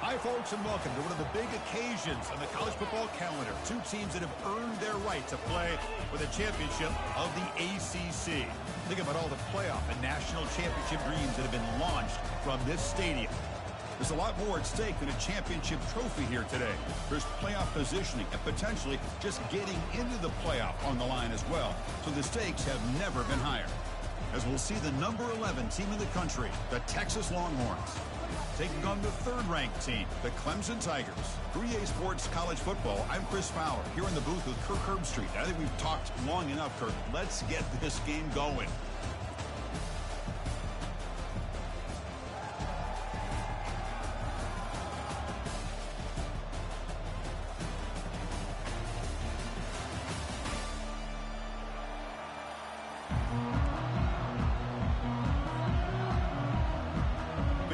Hi, folks, and welcome to one of the big occasions on the college football calendar. Two teams that have earned their right to play for the championship of the ACC. Think about all the playoff and national championship dreams that have been launched from this stadium. There's a lot more at stake than a championship trophy here today. There's playoff positioning and potentially just getting into the playoff on the line as well. So the stakes have never been higher. As we'll see the number 11 team in the country, the Texas Longhorns, taking on the third-ranked team, the Clemshun Tigers. For EA Sports College Football, I'm Chris Fowler, here in the booth with Kirk Herbstreit. I think we've talked long enough, Kirk. Let's get this game going.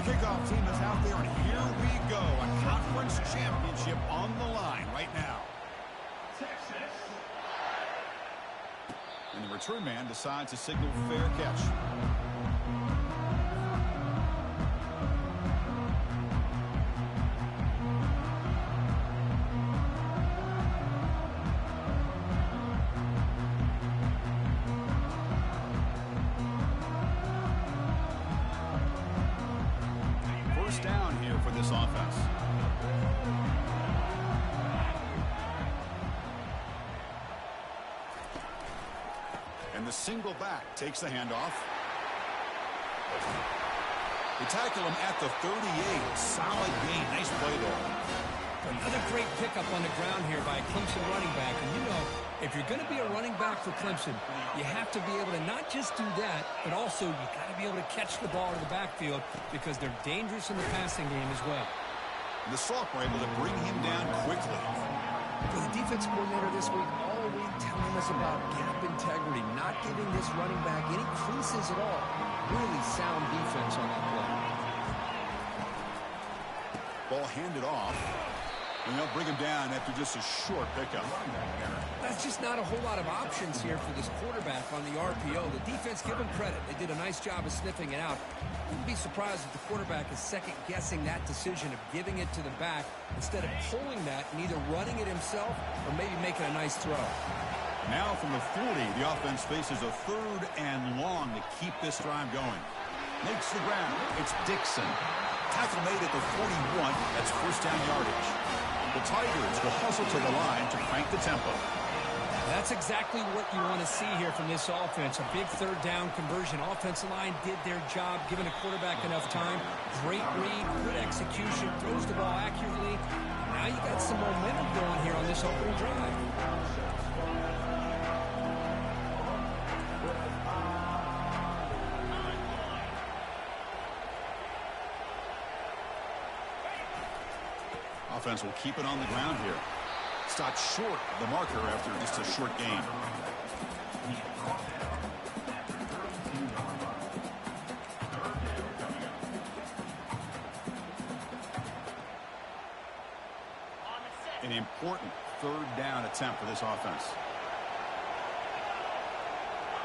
Kickoff team is out there, and here we go. A conference championship on the line right now. Texas. And the return man decides to signal fair catch. Down here for this offense. And the single back takes the handoff. They tackle him at the 38. Solid gain. Nice play there. Another great pickup on the ground here by a Clemson running back. And you know, if you're going to be a running back for Clemson, you have to be able to not just do that, but also you got to be able to catch the ball in the backfield because they're dangerous in the passing game as well. The sophomore able to bring him down quickly. For the defense coordinator this week, all week telling us about gap integrity, not giving this running back any creases at all. Really sound defense on that play. Ball handed off. And they'll bring him down after just a short pickup. That's just not a whole lot of options here for this quarterback on the RPO. The defense, give him credit. They did a nice job of sniffing it out. Wouldn't be surprised if the quarterback is second-guessing that decision of giving it to the back instead of pulling that and either running it himself or maybe making a nice throw. Now from the 40, the offense faces a third and long to keep this drive going. Makes the ground. It's Dixon. Tackle made at the 41. That's first down yardage. The Tigers will hustle to the line to crank the tempo. That's exactly what you want to see here from this offense. A big third down conversion. Offensive line did their job, giving the quarterback enough time. Great read, good execution, throws the ball accurately. Now you got some momentum going here on this opening drive. Offense will keep it on the ground here. Stopped short of the marker after just a short gain. An important third down attempt for this offense.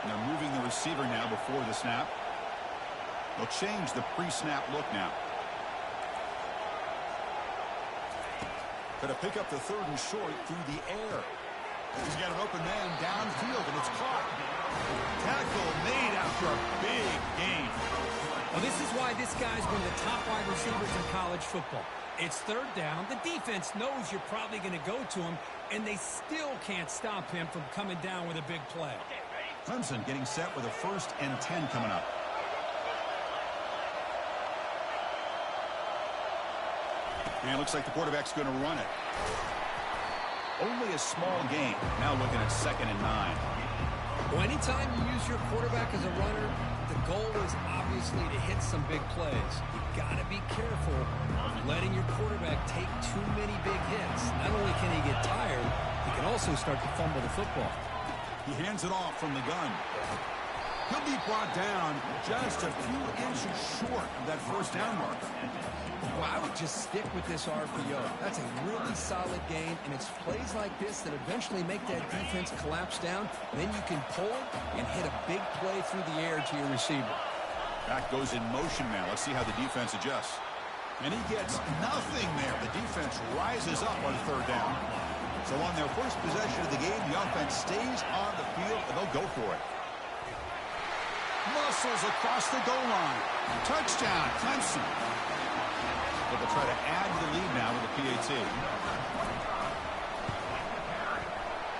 And they're moving the receiver now before the snap. They'll change the pre-snap look now. Going to pick up the third and short through the air. He's got an open man downfield, and it's caught. Tackle made after a big gain. Well, this is why this guy's one of the top wide receivers in college football. It's third down. The defense knows you're probably going to go to him, and they still can't stop him from coming down with a big play. Clemson getting set with a 1st and 10 coming up. And it looks like the quarterback's going to run it. Only a small gain. Now looking at 2nd and 9. Well, anytime you use your quarterback as a runner, the goal is obviously to hit some big plays. You've got to be careful of letting your quarterback take too many big hits. Not only can he get tired, he can also start to fumble the football. He hands it off from the gun. He'll be brought down just a few inches short of that first down marker. Well, I would just stick with this RPO. That's a really solid gain, and it's plays like this that eventually make that defense collapse down. Then you can pull and hit a big play through the air to your receiver. Back goes in motion now. Let's see how the defense adjusts. And he gets nothing there. The defense rises up on third down. So on their first possession of the game, the offense stays on the field, and they'll go for it. Muscles across the goal line. Touchdown, Clemshun. But they'll try to add to the lead now with the PAT.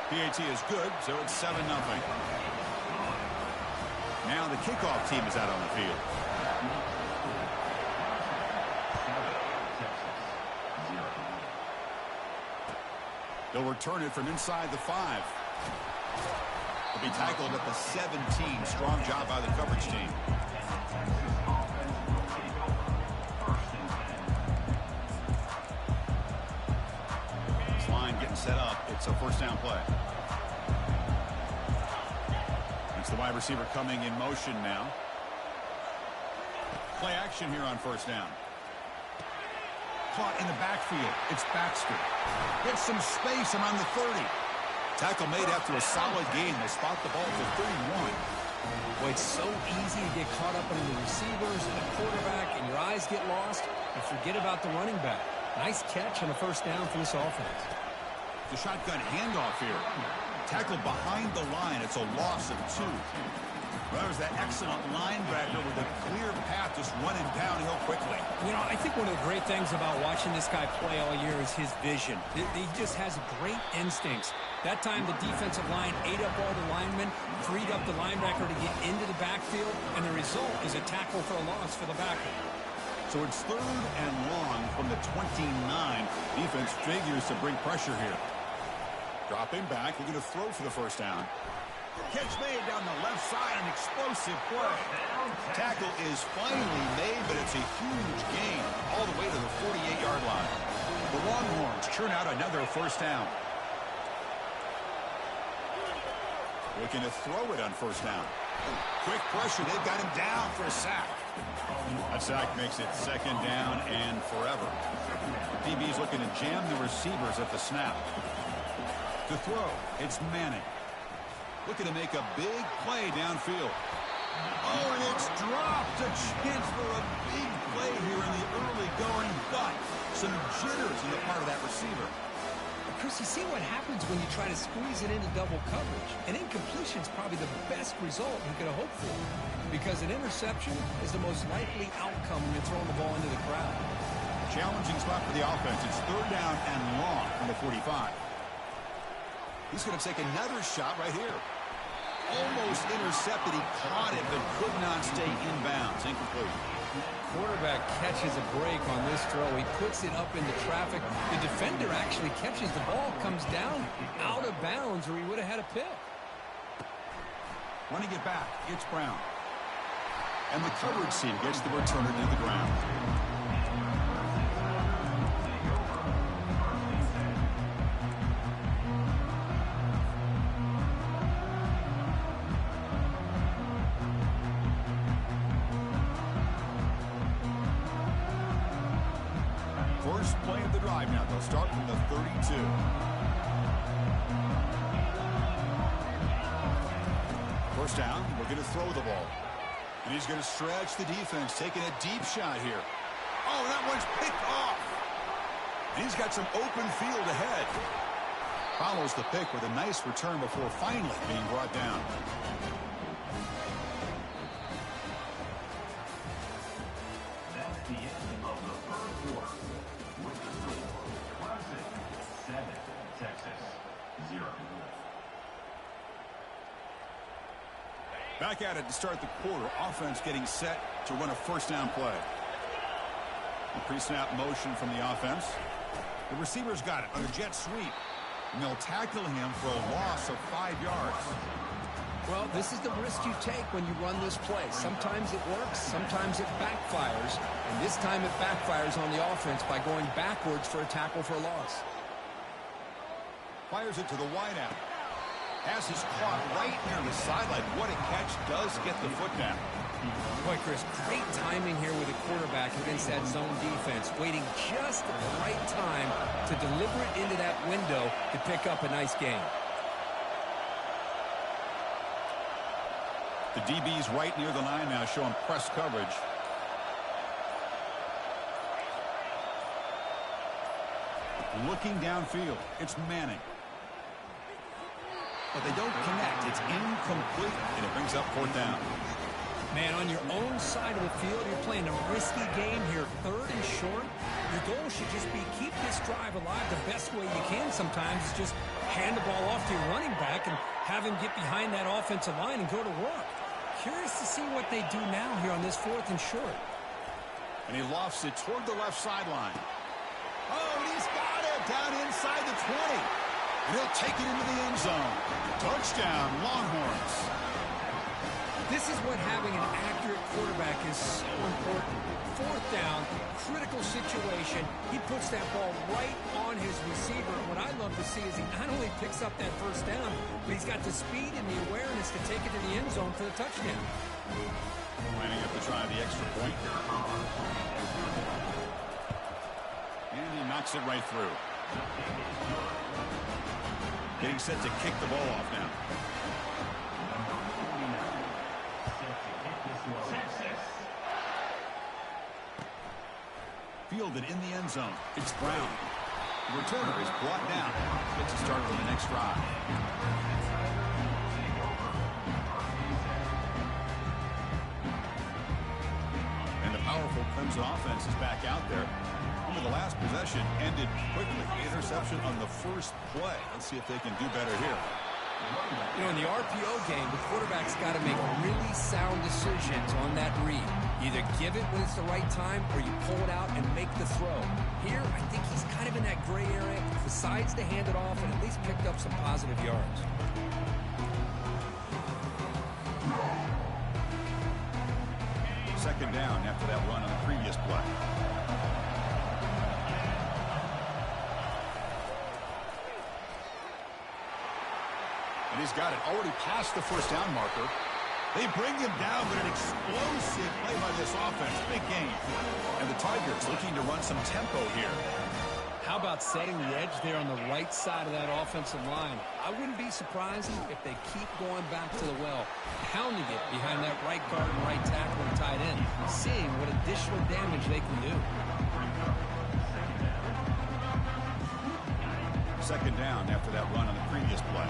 PAT is good, so it's 7-0. Now the kickoff team is out on the field. They'll return it from inside the 5. They'll be tackled at the 17. Strong job by the coverage team. This line getting set up. It's a first down play. It's the wide receiver coming in motion now. Play action here on first down. Caught in the backfield. It's Baxter. Gets some space around the 30. Tackle made after a solid gain. They spot the ball for 31. Boy, it's so easy to get caught up in the receivers and the quarterback, and your eyes get lost. You forget about the running back. Nice catch and a first down for this offense. The shotgun handoff here. Tackled behind the line. It's a loss of 2. Well, there's that excellent linebacker with a clear path just running downhill quickly. You know, I think one of the great things about watching this guy play all year is his vision. He just has great instincts. That time the defensive line ate up all the linemen, freed up the linebacker to get into the backfield, and the result is a tackle for a loss for the backer. So it's 3rd and long from the 29. Defense figures to bring pressure here. Dropping back, they're going to throw for the first down. Catch made down the left side, an explosive play. Tackle is finally made, but it's a huge gain all the way to the 48-yard line. The Longhorns churn out another first down. Looking to throw it on first down. Quick pressure, they've got him down for a sack. That sack makes it 2nd down and forever. DB's looking to jam the receivers at the snap. To throw, it's Manning. Looking to make a big play downfield. Oh, and it's dropped. A chance for a big play here in the early going, but some jitters on the part of that receiver. Chris, you see what happens when you try to squeeze it into double coverage. An incompletion is probably the best result you could have hoped for, because an interception is the most likely outcome when you're throwing the ball into the crowd. Challenging spot for the offense. It's 3rd down and long from the 45. He's going to take another shot right here. Almost intercepted. He caught it, but could not stay in bounds. Incomplete. Quarterback catches a break on this throw. He puts it up into traffic. The defender actually catches the ball, comes down out of bounds, or he would have had a pick. Running it back, it's Brown. And the coverage team gets the returner to the ground. First play of the drive now. They'll start from the 32. First down, we're going to throw the ball. And he's going to stretch the defense, taking a deep shot here. Oh, that one's picked off. And he's got some open field ahead. Follows the pick with a nice return before finally being brought down. That's the end of the first quarter. With the score, Clemshun 7, Texas 0. Back at it to start the quarter. Offense getting set to run a first down play. The pre-snap motion from the offense. The receivers got it on a jet sweep. And they'll tackle him for a loss of 5 yards. Well, this is the risk you take when you run this play. Sometimes it works, sometimes it backfires. And this time it backfires on the offense by going backwards for a tackle for a loss. Fires it to the wideout. Pass is caught right near the sideline. What a catch. Does get the foot down. Boy, Chris, great timing here with the quarterback against that zone defense, waiting just at the right time to deliver it into that window to pick up a nice gain. The DB's right near the line now, showing press coverage. Looking downfield. It's Manning. But they don't connect. It's incomplete, and it brings up fourth down. Man, on your own side of the field, you're playing a risky game here, 3rd and short. Your goal should just be keep this drive alive the best way you can sometimes. Is just hand the ball off to your running back and have him get behind that offensive line and go to work. Curious to see what they do now here on this 4th and short. And he lofts it toward the left sideline. Oh, and he's got it down inside the 20. And he'll take it into the end zone. Touchdown, Longhorns. This is what having an accurate quarterback is so important. 4th down, critical situation. He puts that ball right on his receiver. What I love to see is he not only picks up that 1st down, but he's got the speed and the awareness to take it to the end zone for the touchdown. Lining up to try the extra point. And he knocks it right through. Getting set to kick the ball off now. Fielded in the end zone. It's Brown. The returner is brought down. Gets a start on the next drive. And the powerful Clemshun offense is back out there. The last possession ended quickly. Interception on the first play. Let's see if they can do better here. You know, in the RPO game, the quarterback's got to make really sound decisions on that read. Either give it when it's the right time or you pull it out and make the throw. Here, I think he's kind of in that gray area. Decides to hand it off and at least picked up some positive yards. Second down after that run on the previous play. And he's got it already past the first down marker. They bring him down, but an explosive play by this offense. Big game. And the Tigers looking to run some tempo here. How about setting the edge there on the right side of that offensive line? I wouldn't be surprised if they keep going back to the well, pounding it behind that right guard and right tackle and tight end, seeing what additional damage they can do. Second down after that run on the previous play.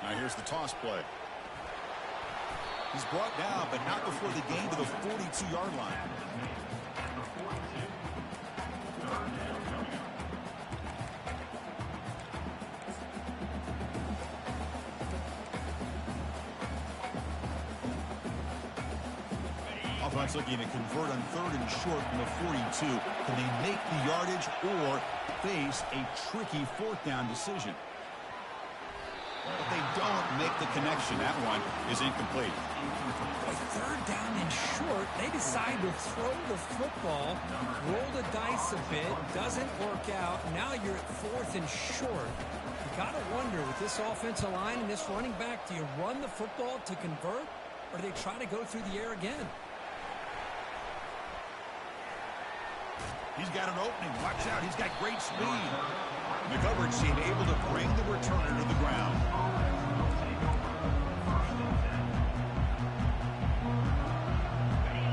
Now here's the toss play. He's brought down, but not before the gain to the 42-yard line. Offense looking to convert on 3rd and short from the 42. Can they make the yardage or face a tricky 4th down decision? But they don't make the connection. That one is incomplete. With 3rd down and short, they decide to throw the football, roll the dice a bit, doesn't work out. Now you're at 4th and short. You got to wonder, with this offensive line and this running back, do you run the football to convert, or do they try to go through the air again? He's got an opening. Watch out. He's got great speed. The coverage team able to bring the returner to the ground.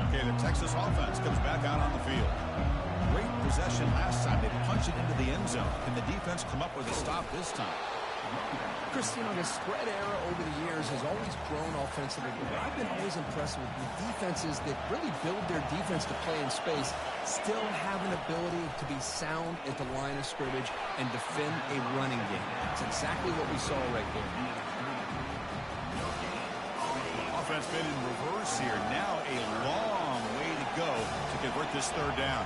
Okay, the Texas offense comes back out on the field. Great possession last time. They punch it into the end zone. Can the defense come up with a stop this time? Chris, you know, the spread era over the years has always grown offensively, but I've been always impressed with the defenses that really build their defense to play in space, still have an ability to be sound at the line of scrimmage and defend a running game. It's exactly what we saw right there. Offense been in reverse here. Now a long way to go to convert this 3rd down.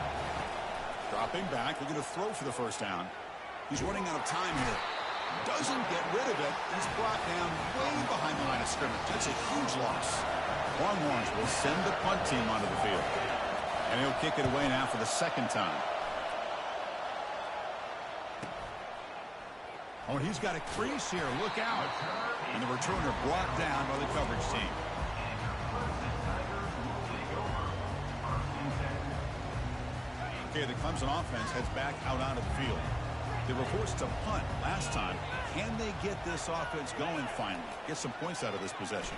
Dropping back, looking to throw for the first down. He's running out of time here. Doesn't get rid of it. He's brought down way behind the line of scrimmage. That's a huge loss. Longhorns will send the punt team onto the field. And he'll kick it away now for the 2nd time. Oh, and he's got a crease here. Look out. And the returner brought down by the coverage team. Okay, the Clemshun offense heads back out onto the field. They were forced to punt last time. Can they get this offense going finally? Get some points out of this possession.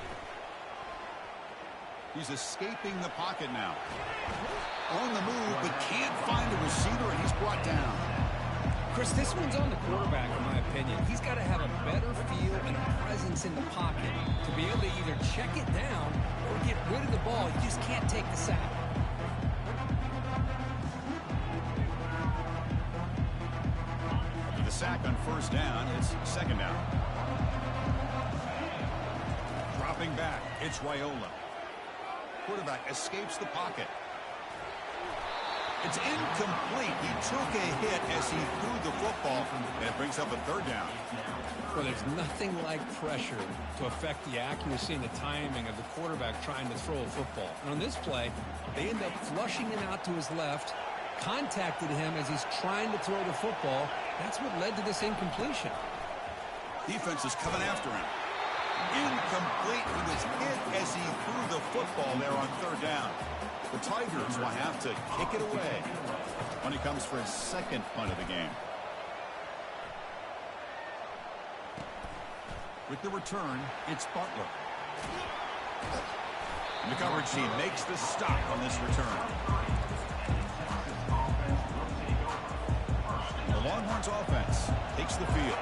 He's escaping the pocket now. On the move, but can't find a receiver, and he's brought down. Chris, this one's on the quarterback, in my opinion. He's got to have a better feel and a presence in the pocket to be able to either check it down or get rid of the ball. He just can't take the sack. With the sack on first down, it's second down. Dropping back, it's Raiola. Quarterback escapes the pocket. It's incomplete. He took a hit as he threw the football, and it brings up a third down. Well, there's nothing like pressure to affect the accuracy and the timing of the quarterback trying to throw a football. And on this play, they end up flushing him out to his left, contacted him as he's trying to throw the football. That's what led to this incompletion. Defense is coming after him. Incomplete. He was hit as he threw the football there on third down. The Tigers will have to kick it away when he comes for his second punt of the game. With the return, it's Butler. And the coverage team makes the stop on this return. The Longhorns offense takes the field.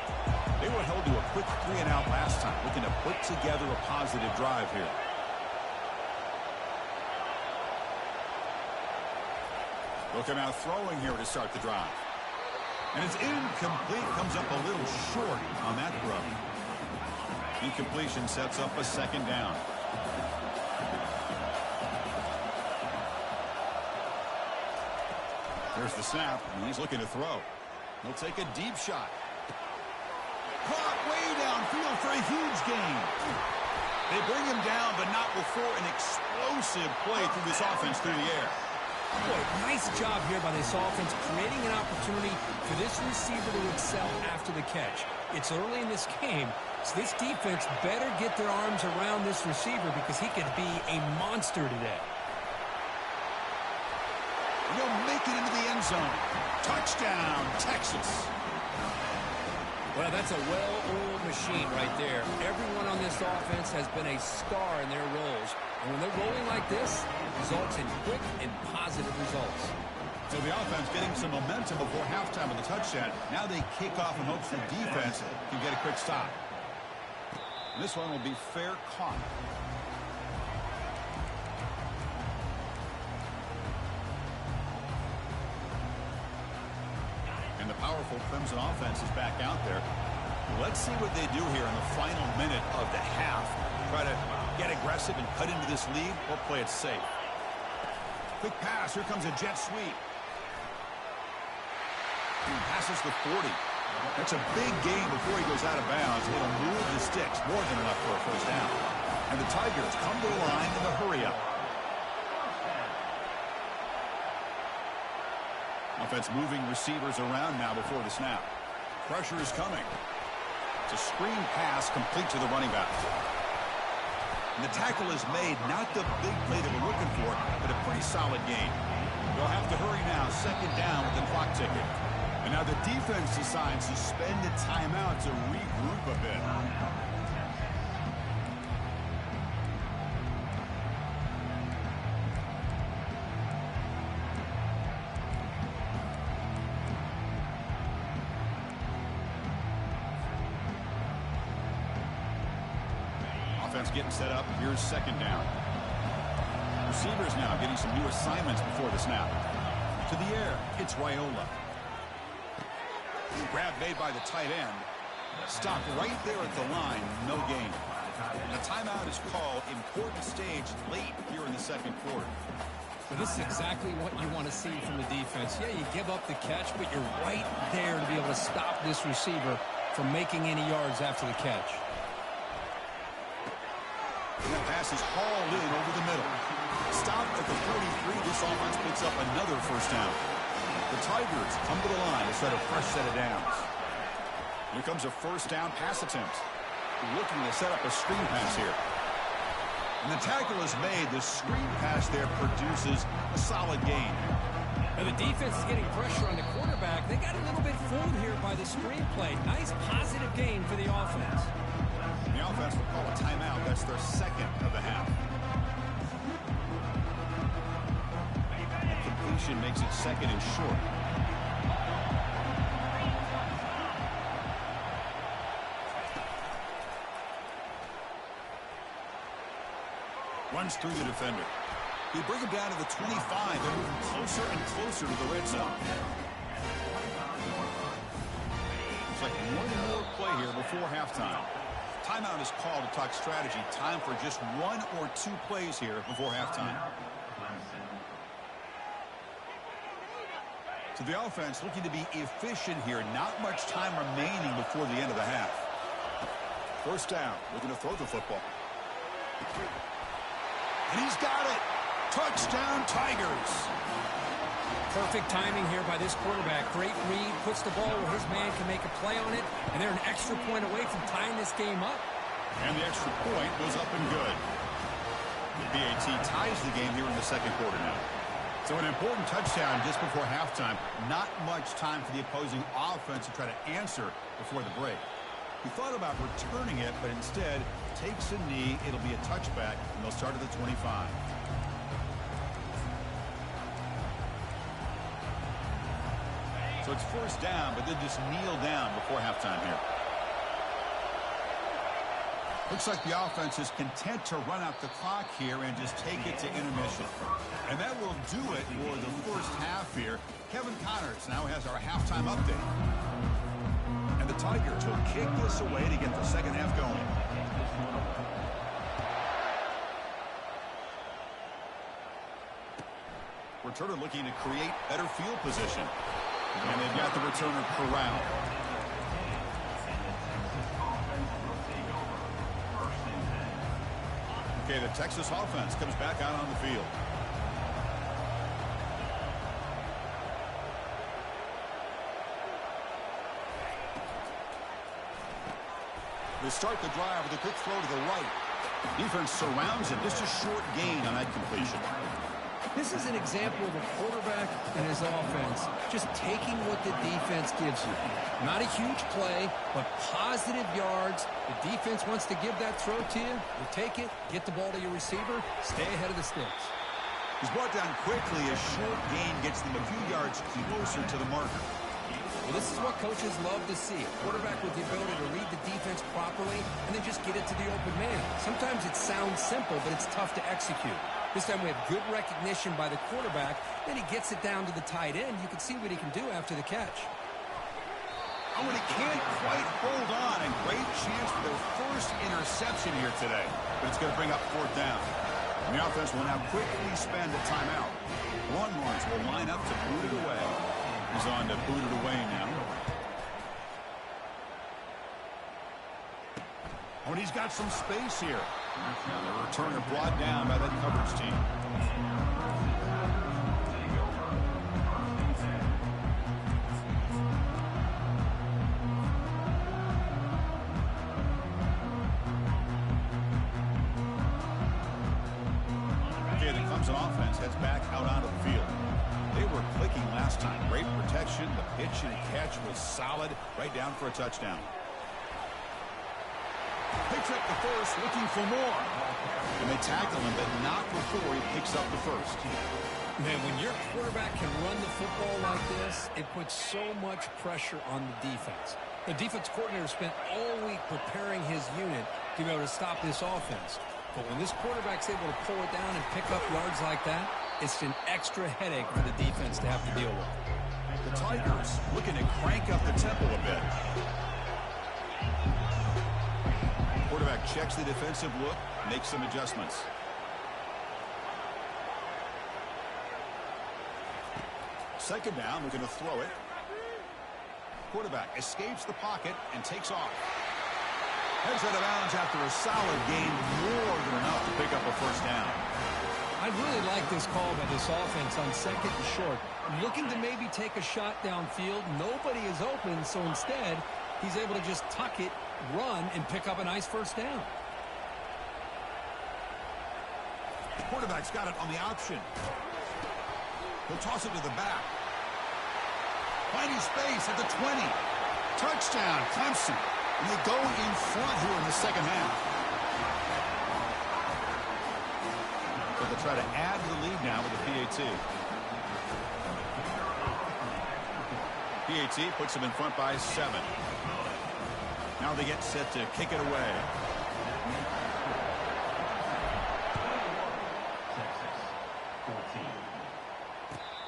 They were held to a quick 3-and-out last time, looking to put together a positive drive here. Looking out throwing here to start the drive. And it's incomplete, comes up a little short on that throw. Incompletion sets up a second down. There's the snap, and he's looking to throw. He'll take a deep shot. Caught way downfield for a huge gain. They bring him down, but not before an explosive play through this offense through the air. Boy, nice job here by this offense, creating an opportunity for this receiver to excel after the catch. It's early in this game, so this defense better get their arms around this receiver because he could be a monster today. He'll make it into the end zone. Touchdown, Texas. Well, that's a well-oiled machine right there. Everyone on this offense has been a star in their roles. And when they're rolling like this, results in quick and positive results. So the offense getting some momentum before halftime of the touchdown. Now they kick off in hopes the defense can get a quick stop. And this one will be fair caught. And the powerful Clemson offense is back out there. Let's see what they do here in the final minute of the half. Try to get aggressive and cut into this lead, or play it safe. Quick pass. Here comes a jet sweep. He passes the 40. That's a big gain before he goes out of bounds. It'll move the sticks. More than enough for a first down. And the Tigers come to the line in the hurry-up. Offense moving receivers around now before the snap. Pressure is coming. It's a screen pass complete to the running back. And the tackle is made, not the big play that we're looking for, but a pretty solid gain. They'll have to hurry now, second down with the clock ticking. And now the defense decides to spend a timeout to regroup a bit. Offense getting set up. Here's second down. Receivers now getting some new assignments before the snap. To the air, it's Raiola. Grab made by the tight end. Stopped right there at the line. No gain. And a timeout is called. Important stage late here in the second quarter. Well, this is exactly what you want to see from the defense. Yeah, you give up the catch, but you're right there to be able to stop this receiver from making any yards after the catch. And that pass is hauled in over the middle. Stopped at the 43. This offense picks up another first down. The Tigers come to the line to set a fresh set of downs. Here comes a first down pass attempt. Looking to set up a screen pass here. And the tackle is made. The screen pass there produces a solid gain. And the defense is getting pressure on the quarterback. They got a little bit fooled here by the screen play. Nice positive gain for the offense. The offense will call a timeout. That's their second of the half. interception makes it 2nd and short. Runs through the defender. He bring him down to the 25. They're moving closer and closer to the red zone. It's like one more play here before halftime. Timeout is called to talk strategy. Time for just 1 or 2 plays here before halftime. So the offense looking to be efficient here. Not much time remaining before the end of the half. First down. Looking to throw the football. And he's got it. Touchdown, Tigers. Perfect timing here by this quarterback. Great read, puts the ball where his man can make a play on it, and they're an extra point away from tying this game up. And the extra point was up and good. The BAT ties the game here in the second quarter now. So an important touchdown just before halftime. Not much time for the opposing offense to try to answer before the break. He thought about returning it, but instead takes a knee. It'll be a touchback, and they'll start at the 25. So it's first down, but they just kneel down before halftime here. Looks like the offense is content to run out the clock here and just take it to intermission. And that will do it for the first half here. Kevin Connors now has our halftime update. And the Tigers will kick this away to get the second half going. Returner looking to create better field position. And they've got the returner corralled. Okay, the Texas offense comes back out on the field. They start the drive with a quick throw to the right. Defense surrounds him. Just a short gain on that completion. This is an example of a quarterback and his offense just taking what the defense gives you. Not a huge play, but positive yards. The defense wants to give that throw to you. You take it, get the ball to your receiver, stay ahead of the sticks. He's brought down quickly. A short gain gets them a few yards closer to the marker. Well, this is what coaches love to see. A quarterback with the ability to read the defense properly and then just get it to the open man. Sometimes it sounds simple, but it's tough to execute. This time we have good recognition by the quarterback. Then he gets it down to the tight end. You can see what he can do after the catch. Oh, and he can't quite hold on. A great chance for their first interception here today. But it's going to bring up fourth down. And the offense will now quickly spend a timeout. Ron Lawrence will line up to boot it away. He's on to boot it away now. Oh, and he's got some space here. And the returner brought down by that coverage team. Okay, the Clemshun offense heads back out onto the field. They were clicking last time. Great protection. The pitch and catch was solid. Right down for a touchdown. Picks up the first, looking for more. And they tackle him, but not before he picks up the first. Man, when your quarterback can run the football like this, it puts so much pressure on the defense. The defense coordinator spent all week preparing his unit to be able to stop this offense. But when this quarterback's able to pull it down and pick up yards like that, it's an extra headache for the defense to have to deal with. The Tigers looking to crank up the tempo a bit. Quarterback checks the defensive look, makes some adjustments. Second down, we're going to throw it. Quarterback escapes the pocket and takes off. Heads out of bounds after a solid gain, more than enough to pick up a first down. I really like this call by this offense on second and short. Looking to maybe take a shot downfield. Nobody is open, so instead, he's able to just tuck it, run, and pick up a nice first down. The quarterback's got it on the option. He'll toss it to the back. Finding space at the 20. Touchdown, Clemshun. And they go in front here in the second half. So they'll try to add to the lead now with the PAT. PAT puts them in front by 7. Now they get set to kick it away.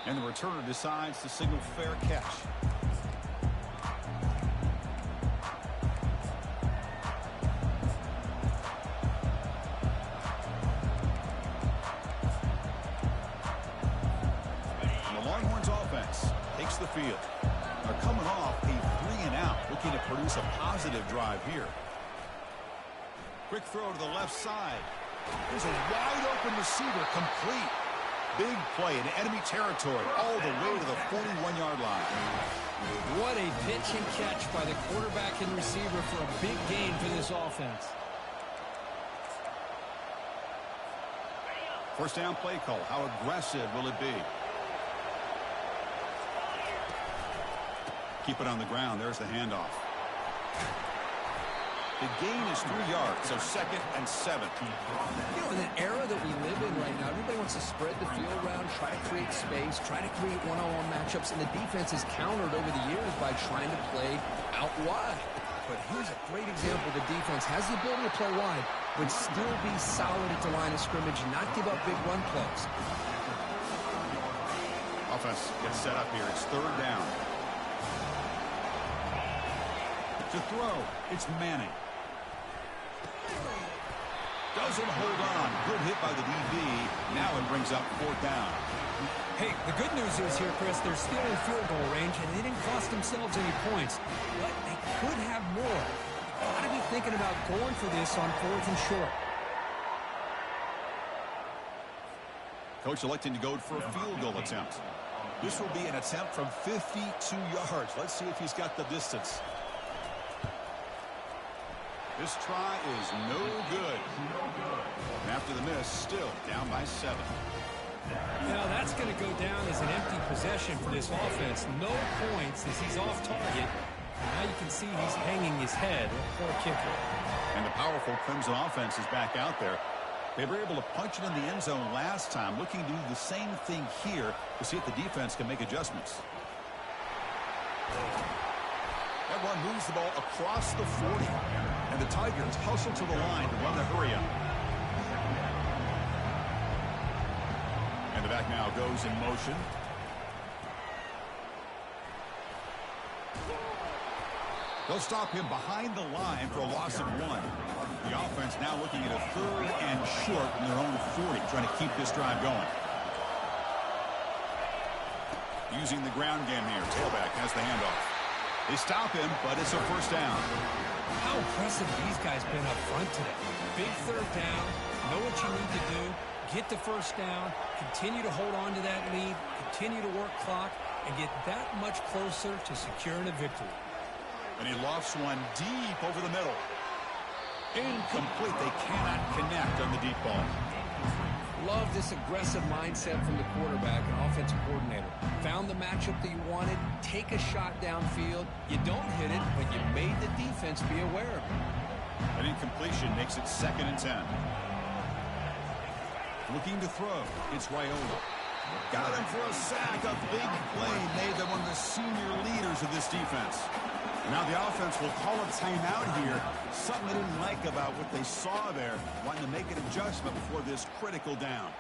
And the returner decides to signal fair catch. The Longhorns offense takes the field. They're coming off a 3-and-out, looking to produce a positive drive here. Quick throw to the left side. There's a wide open receiver, complete. Big play in enemy territory all the way to the 41-yard line. What a pitch and catch by the quarterback and receiver for a big gain for this offense. First down play call. How aggressive will it be? Keep it on the ground. There's the handoff. The gain is 3 yards, so 2nd and 7. You know, in an era that we live in right now, everybody wants to spread the field around, try to create space, try to create one-on-one matchups, and the defense has countered over the years by trying to play out wide. But here's a great example. The defense has the ability to play wide, but still be solid at the line of scrimmage and not give up big run plays. Offense gets set up here. It's 3rd down. To throw, it's Manning. Doesn't hold on. Good hit by the DB. Now it brings up 4th down. Hey, the good news is here, Chris, they're still in field goal range, and they didn't cost themselves any points. But they could have more. Got to be thinking about going for this on 4th and short. Coach electing to go for a field goal attempt. This will be an attempt from 52 yards. Let's see if he's got the distance. This try is no good. And after the miss, still down by 7. Now that's going to go down as an empty possession for this offense. No points as he's off target. Now you can see he's hanging his head for a kicker. And the powerful Clemson offense is back out there. They were able to punch it in the end zone last time, looking to do the same thing here to see if the defense can make adjustments. That run moves the ball across the 40. And the Tigers hustle to the line to run the hurry up. And the back now goes in motion. They'll stop him behind the line for a loss of 1. The offense now looking at a 3rd and short from their own 40, trying to keep this drive going. Using the ground game here. Tailback has the handoff. They stop him, but it's a 1st down. How impressive these guys been up front today. Big 3rd down. Know what you need to do. Get the 1st down. Continue to hold on to that lead. Continue to work clock. And get that much closer to securing a victory. And he lofts one deep over the middle. Incomplete. They cannot connect on the deep ball. Love this aggressive mindset from the quarterback and offensive coordinator. Found the matchup that you wanted. Take a shot downfield. You don't hit it, but you made the defense be aware of it. An incompletion makes it 2nd and 10. Looking to throw. It's Raiola. Got him for a sack. A big play made them one of the senior leaders of this defense. Now the offense will call a timeout here. Something they didn't like about what they saw there. Wanting to make an adjustment before this critical down.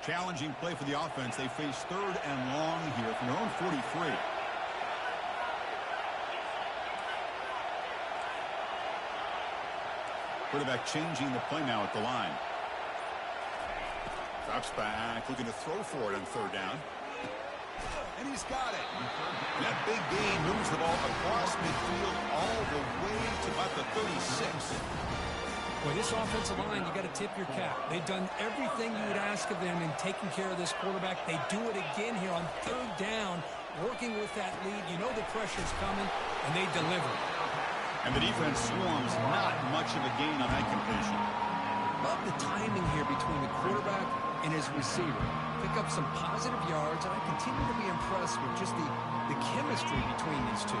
Challenging play for the offense. They face 3rd and long here from their own 43. Quarterback changing the play now at the line. Drops back, looking to throw for it on 3rd down. And he's got it. That big gain moves the ball across midfield all the way to about the 36. Boy, this offensive line, you got to tip your cap. They've done everything you would ask of them in taking care of this quarterback. They do it again here on 3rd down, working with that lead. You know the pressure's coming, and they deliver. And the defense swarms. Not much of a gain on that completion. Love the timing here between the quarterback and his receiver. Pick up some positive yards, and I continue to be impressed with just the chemistry between these two.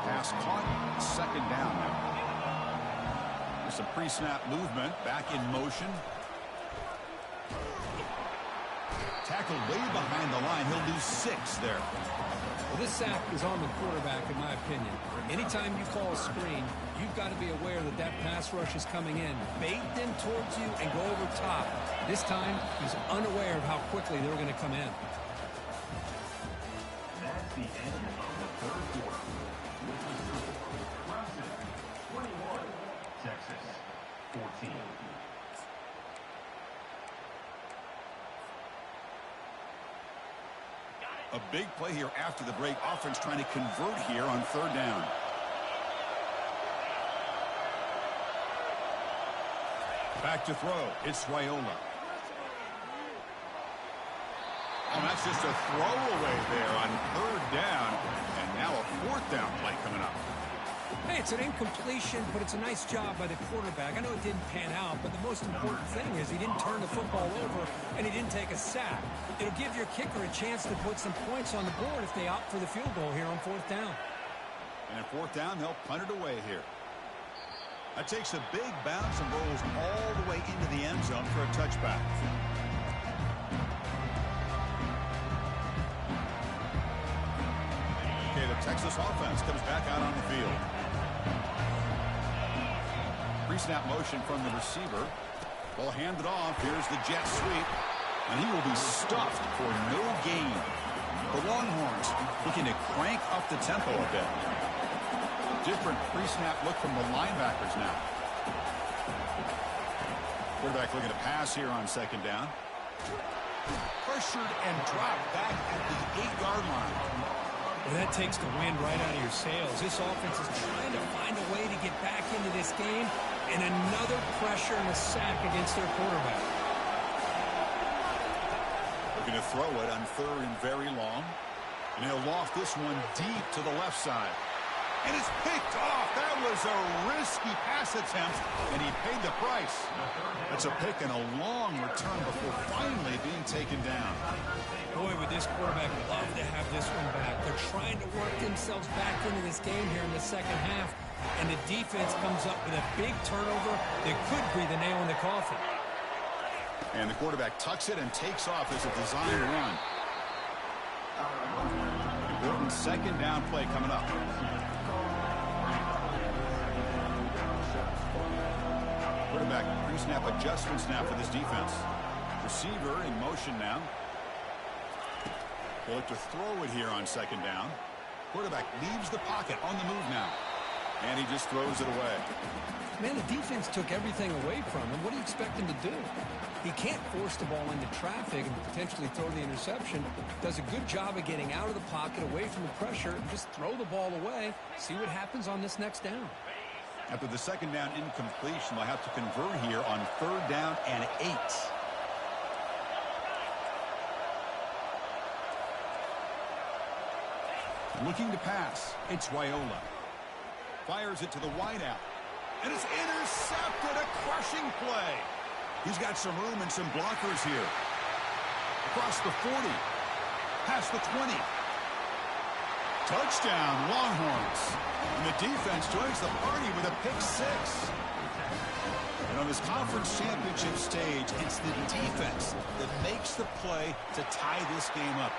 Pass caught. 2nd down now. There's some pre-snap movement. Back in motion. Tackled way behind the line. He'll lose 6 there. Well, this sack is on the quarterback, in my opinion. Anytime you call a screen, you've got to be aware that that pass rush is coming in. Bait them towards you and go over top. This time, he's unaware of how quickly they're going to come in. That's the end of the third quarter. With the score, Clemshun 21, Texas 14. A big play here after the break. Offense trying to convert here on 3rd down. Back to throw. It's Raiola. Oh, that's just a throwaway there on 3rd down. And now a 4th down play coming up. Hey, it's an incompletion, but it's a nice job by the quarterback. I know it didn't pan out, but the most important thing is he didn't turn the football over and he didn't take a sack. It'll give your kicker a chance to put some points on the board if they opt for the field goal here on 4th down. And at 4th down, they'll punt it away here. That takes a big bounce and rolls all the way into the end zone for a touchback. Okay, the Texas offense comes back out on the field. Pre-snap motion from the receiver. Ball handed off. Here's the jet sweep. And he will be stuffed for no gain. The Longhorns looking to crank up the tempo a bit. Different pre-snap look from the linebackers now. Quarterback looking to pass here on 2nd down. Pressured and dropped back at the 8-yard line. Well, that takes the wind right out of your sails. This offense is trying to find a way to get back into this game, and another pressure and a sack against their quarterback. Looking to throw it on 3rd and very long. And he'll loft this one deep to the left side. And it's picked off. That was a risky pass attempt, and he paid the price. That's a pick and a long return before finally being taken down. Boy, would this quarterback love to have this one back. They're trying to work themselves back into this game here in the 2nd half, and the defense comes up with a big turnover that could be the nail in the coffin. And the quarterback tucks it and takes off as a design run. Important 2nd down play coming up. Quarterback pre-snap adjustments now for this defense. Receiver in motion now. They'll look to throw it here on 2nd down. Quarterback leaves the pocket on the move now. And he just throws it away. Man, the defense took everything away from him. What do you expect him to do? He can't force the ball into traffic and potentially throw the interception. Does a good job of getting out of the pocket, away from the pressure, and just throw the ball away. See what happens on this next down. After the 2nd down incompletion, they'll have to convert here on 3rd down and 8. Looking to pass. It's Raiola. Fires it to the wideout. And it's intercepted. A crushing play. He's got some room and some blockers here. Across the 40. Past the 20. Touchdown, Longhorns. And the defense joins the party with a pick 6. And on this conference championship stage, it's the defense that makes the play to tie this game up.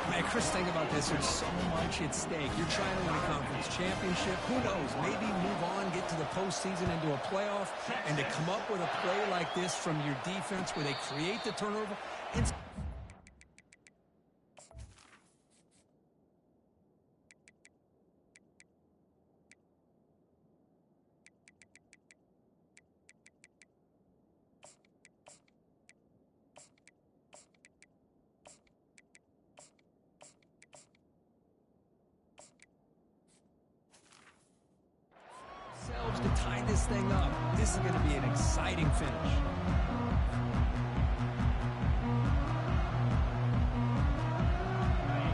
Man, Chris, think about this. There's so much at stake. You're trying to win a conference championship. Who knows? Maybe move on, get to the postseason, into a playoff. And to come up with a play like this from your defense where they create the turnover, it's... to tie this thing up. This is going to be an exciting finish.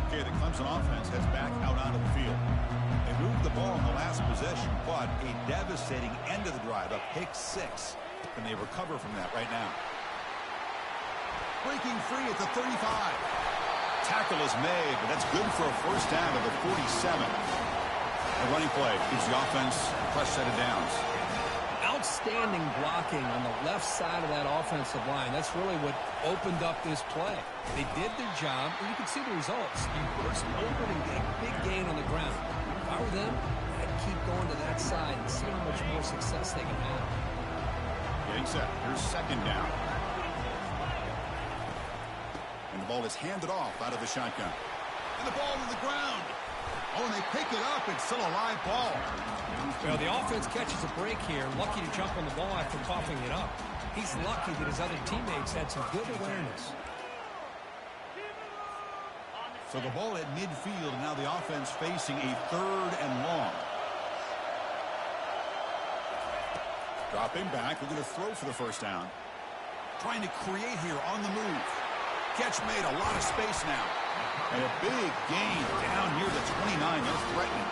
Okay, the Clemson offense heads back out onto the field. They moved the ball in the last possession, but a devastating end of the drive, a pick 6. And they recover from that right now. Breaking free at the 35. Tackle is made, but that's good for a 1st down to the 47. The running play gives the offense a fresh set of downs. outstanding blocking on the left side of that offensive line. That's really what opened up this play. They did their job, and you can see the results. You burst open and get a big gain on the ground. If I were them, I'd keep going to that side and see how much more success they can have. Getting set. Here's second down. And the ball is handed off out of the shotgun. And the ball to the ground. Oh, and they pick it up. It's still a live ball. Well, the offense catches a break here. Lucky to jump on the ball after coughing it up. He's lucky that his other teammates had some good awareness. So the ball at midfield. Now the offense facing a 3rd and long. Dropping back. We're going to throw for the first down. Trying to create here on the move. Catch made. A lot of space now. And a big gain down near the 29. They're threatening.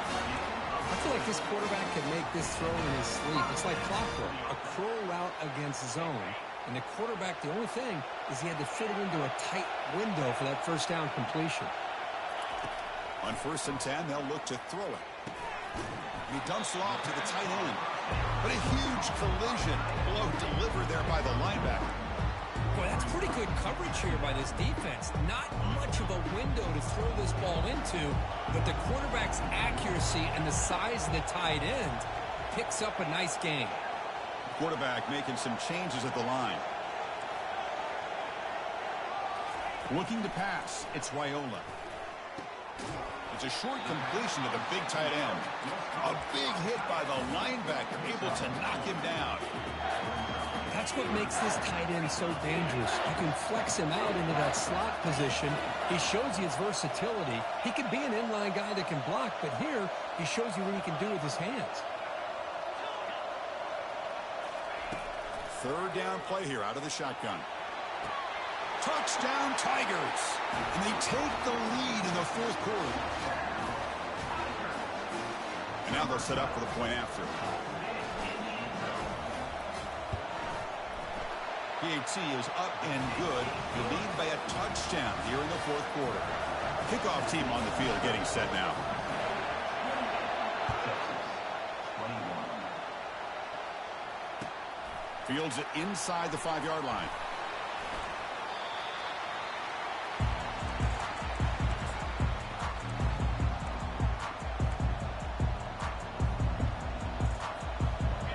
I feel like this quarterback could make this throw in his sleep. It's like clockwork. A crow route against zone. And the quarterback, the only thing is he had to fit it into a tight window for that first down completion. On 1st and 10, they'll look to throw it. And he dumps it off to the tight end. But a huge collision. Blow delivered there by the linebacker. Boy, that's pretty good coverage here by this defense. Not much of a window to throw this ball into, but the quarterback's accuracy and the size of the tight end picks up a nice gain. Quarterback making some changes at the line. Looking to pass. It's Raiola. It's a short completion to the big tight end. A big hit by the linebacker, able to knock him down. That's what makes this tight end so dangerous. You can flex him out into that slot position. He shows you his versatility. He can be an inline guy that can block, but here he shows you what he can do with his hands. 3rd down play here out of the shotgun. Touchdown Tigers. And they take the lead in the 4th quarter. And now they'll set up for the point after. PAT is up and good. The lead by a touchdown here in the 4th quarter. Kickoff team on the field getting set now. Fields it inside the 5-yard line.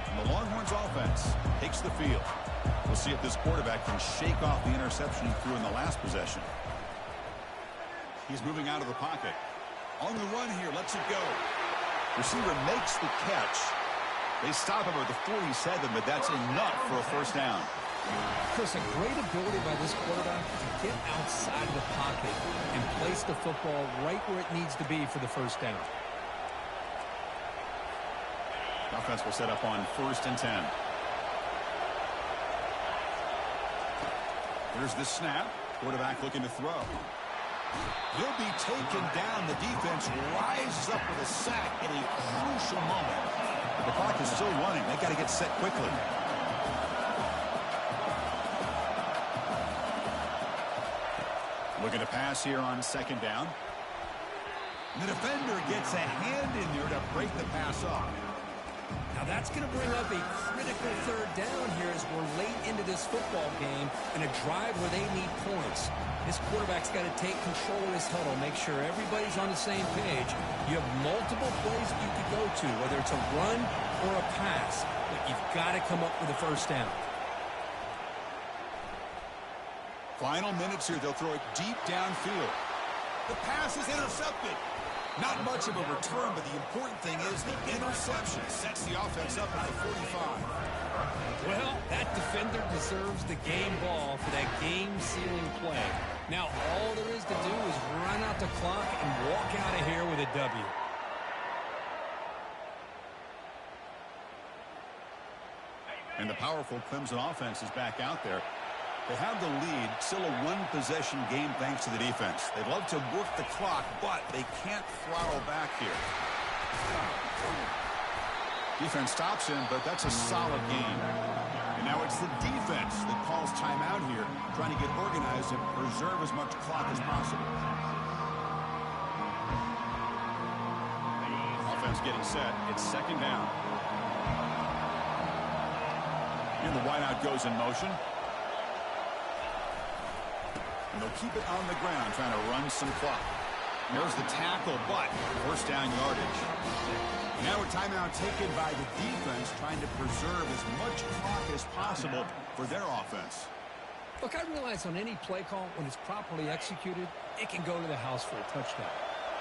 And the Longhorns offense takes the field. We'll see if this quarterback can shake off the interception he threw in the last possession. He's moving out of the pocket. On the run here, lets it go. Receiver makes the catch. They stop him at the 47, but that's enough for a first down. Chris, a great ability by this quarterback to get outside of the pocket and place the football right where it needs to be for the first down. Offense will set up on 1st and 10. Here's the snap. Quarterback looking to throw. He'll be taken down. The defense rises up with a sack in a crucial moment. The clock is still running. They got to get set quickly. Looking to pass here on 2nd down. And the defender gets a hand in there to break the pass off. Now that's going to bring up a critical 3rd down here as we're late into this football game in a drive where they need points. This quarterback's got to take control of this huddle, make sure everybody's on the same page. You have multiple plays that you could go to, whether it's a run or a pass, but you've got to come up with a first down. Final minutes here. They'll throw it deep downfield. The pass is intercepted. Not much of a return, but the important thing is the interception sets the offense up at the 45. Well, that defender deserves the game ball for that game-sealing play. Now, all there is to do is run out the clock and walk out of here with a W. And the powerful Clemson offense is back out there. They have the lead, still a one-possession game thanks to the defense. They'd love to work the clock, but they can't throttle back here. Defense stops him, but that's a solid game. And now it's the defense that calls timeout here, trying to get organized and preserve as much clock as possible. Offense getting set. It's 2nd down. And the wideout goes in motion. And they'll keep it on the ground, trying to run some clock. There's the tackle, but first down yardage. Now a timeout taken by the defense, trying to preserve as much clock as possible for their offense. Look, I realize on any play call, when it's properly executed, it can go to the house for a touchdown.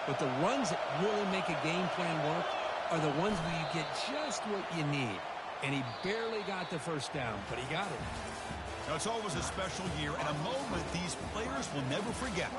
But the runs that really make a game plan work are the ones where you get just what you need. And he barely got the first down, but he got it. Now, it's always a special year and a moment these players will never forget.